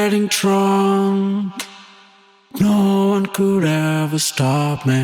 getting drunk. No one could ever stop me.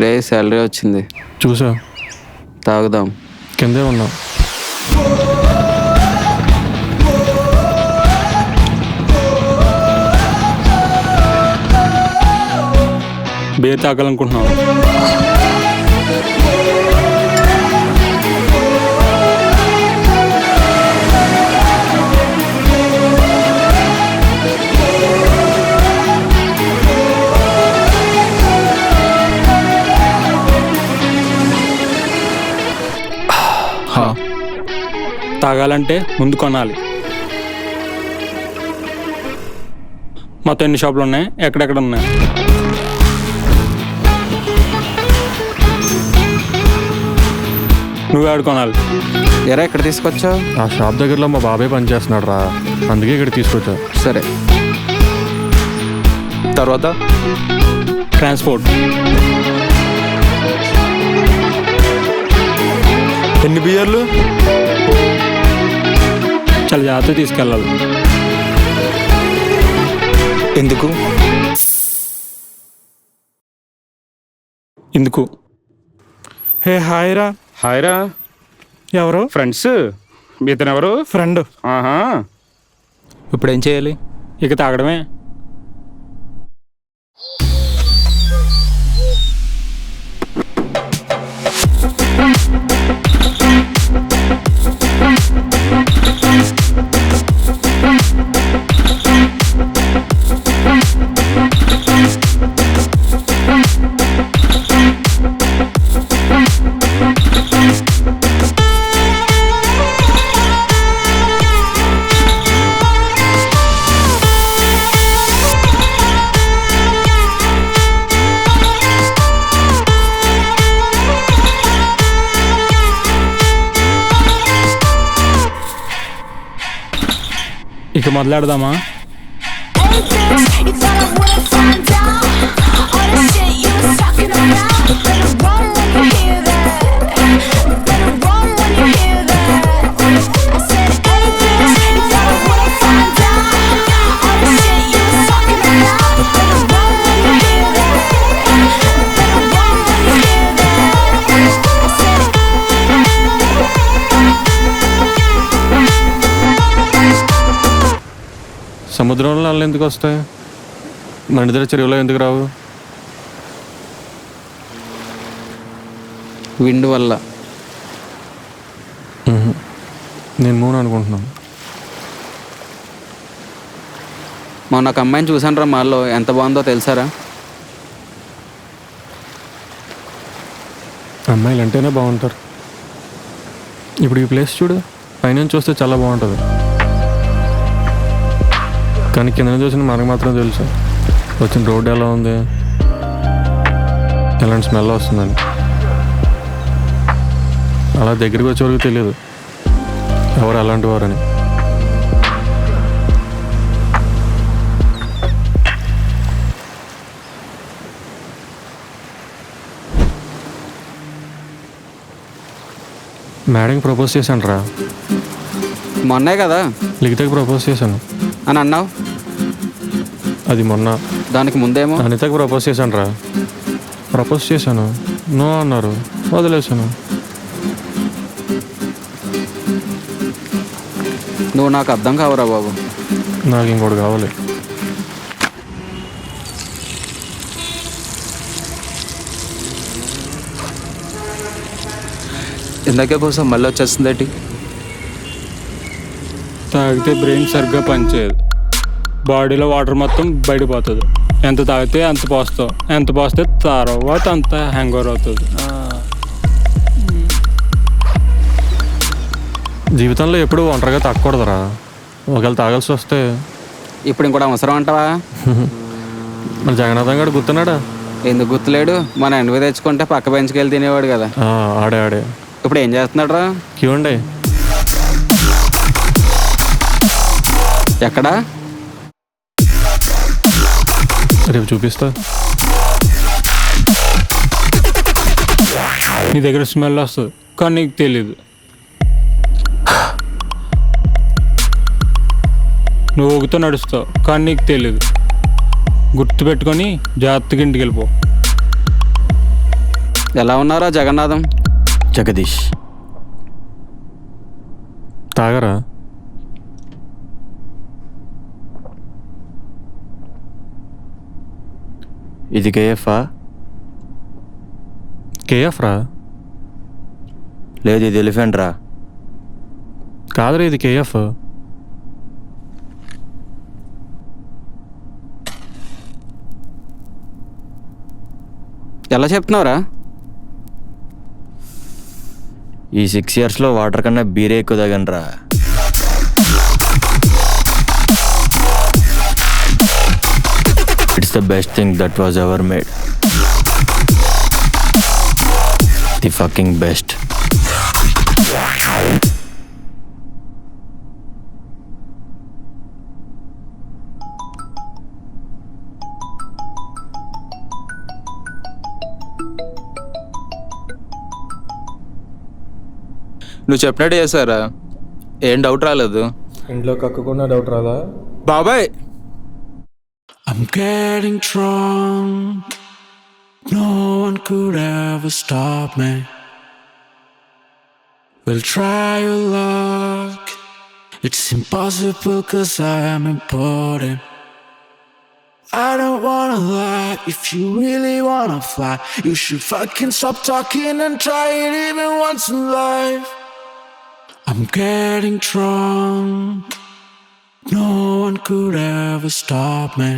Ray salary వచ్చింది. చూసా. తాగుదాం. కిందే ఉన్నాం. బీర్ తాగాలనుకుంటున్నావు? తాగాలంటే ముందు కొనాలి. మొత్తం ఎన్ని షాపులు ఉన్నాయి, ఎక్కడెక్కడ ఉన్నాయి? నువ్వే ఆడుకోనాలి. ఎరా ఎక్కడ తీసుకొచ్చావు? ఆ షాప్ దగ్గరలో మా బాబాయ్ పనిచేస్తున్నాడు రా, అందుకే ఇక్కడ తీసుకొచ్చా. సరే. తర్వాత ట్రాన్స్పోర్ట్. ఎన్ని బియర్లు? చాలా జాగ్రత్తగా తీసుకెళ్ళాలి. ఎందుకు? ఎందుకు? హే హాయ్ రా. హాయ్ రా. ఎవరు? ఫ్రెండ్స్. ఇతను ఎవరు? ఫ్రెండ్. ఆహా. ఇప్పుడు ఏం చేయాలి? ఇక తాగడమే. ఇక మొదలెడదామా? సముద్రంలో అలా ఎందుకు వస్తాయి? మన దగ్గర చెరువులో ఎందుకు రావు? విండ్ వల్ల. నేను మూన్ అనుకుంటున్నాను. మొన్న ఒక అమ్మాయిని చూసాను రా మాల్లో, ఎంత బాగుందో తెలుసారా? అమ్మాయిలు అంటేనే బాగుంటారు. ఇప్పుడు ఈ ప్లేస్ చూడు, పైన చూస్తే చాలా బాగుంటుంది, కానీ కింద చూసిన మనకు మాత్రం తెలుసు వచ్చిన రోడ్డు ఎలా ఉంది, ఎలాంటి స్మెల్ వస్తుందని. అలా దగ్గరికి వచ్చే వరకు తెలియదు ఎవరు అలాంటి వారని. మేడంకి ప్రపోజ్ చేశాను రా. మొన్నే కదా లిఖితకి ప్రపోజ్ చేశాను అని అన్నావు. అది మొన్న. దానికి ముందేమో అనితకి ప్రపోజ్ చేశాను రా. ప్రపోజ్ చేశాను, నో అన్నారు, వదిలేశాను. నువ్వు నాకు అర్థం కావురా బాబు. నాకు ఇంకోటి కావాలి. ఇందాకే కోసం మళ్ళీ వచ్చేస్తుందేంటి? తాగితే బ్రెయిన్ సరిగ్గా పనిచేయదు, బాడీలో వాటర్ మొత్తం బయటపోతుంది. ఎంత తాగితే అంత పోస్తావు, ఎంత పోస్తే తర్వాత అంత హ్యాంగ్ ఓవర్ అవుతుంది. జీవితంలో ఎప్పుడు ఒంటరిగా తాగకూడదురా. ఒకవేళ తాగాల్సి వస్తే ఇప్పుడు ఇంకోటి అవసరం అంటావా? మన జగన్నాథం గారు గుర్తున్నాడా? ఎందుకు గుర్తులేడు? మన ఎండవి తెచ్చుకుంటే పక్క బెంచ్కి వెళ్ళి తినేవాడు కదా. ఆడే ఇప్పుడు ఏం చేస్తున్నాడు రా? క్యూండే. ఎక్కడా? రేపు చూపిస్తా. నీ దగ్గర స్మెల్ వస్తుంది కానీ నీకు తెలీదు. నువ్వు ఊగుతూ నడుస్తావు కానీ నీకు తెలీదు. గుర్తుపెట్టుకొని జాగ్రత్తగా ఇంటికి వెళ్ళిపో. ఎలా ఉన్నారా జగన్నాథం? జగదీష్ తాగరా? ఇది కేఎఫ్ఆ? కేఎఫ్ రా. లేదు, ఇది ఎలిఫెంట్ రా. కాదురా, ఇది కేఎఫ్. ఎలా చెప్తున్నావురా? ఈ 6 yearsలో వాటర్ కన్నా బీరే ఎక్కువ తాగను రా. It's the best thing that was ever made. The fucking best. నువ్వు చెప్పినట్టు చేశారా? ఏం డౌట్ రాలేదు. ఇంట్లో కక్కకుండా డౌట్ రాదా? బాబాయ్, I'm getting drunk. No one could ever stop me. We'll try your luck. It's impossible 'cause I am important. I don't wanna lie. If you really wanna fly, you should fucking stop talking and try it even once in life. I'm getting drunk. No one could ever stop me.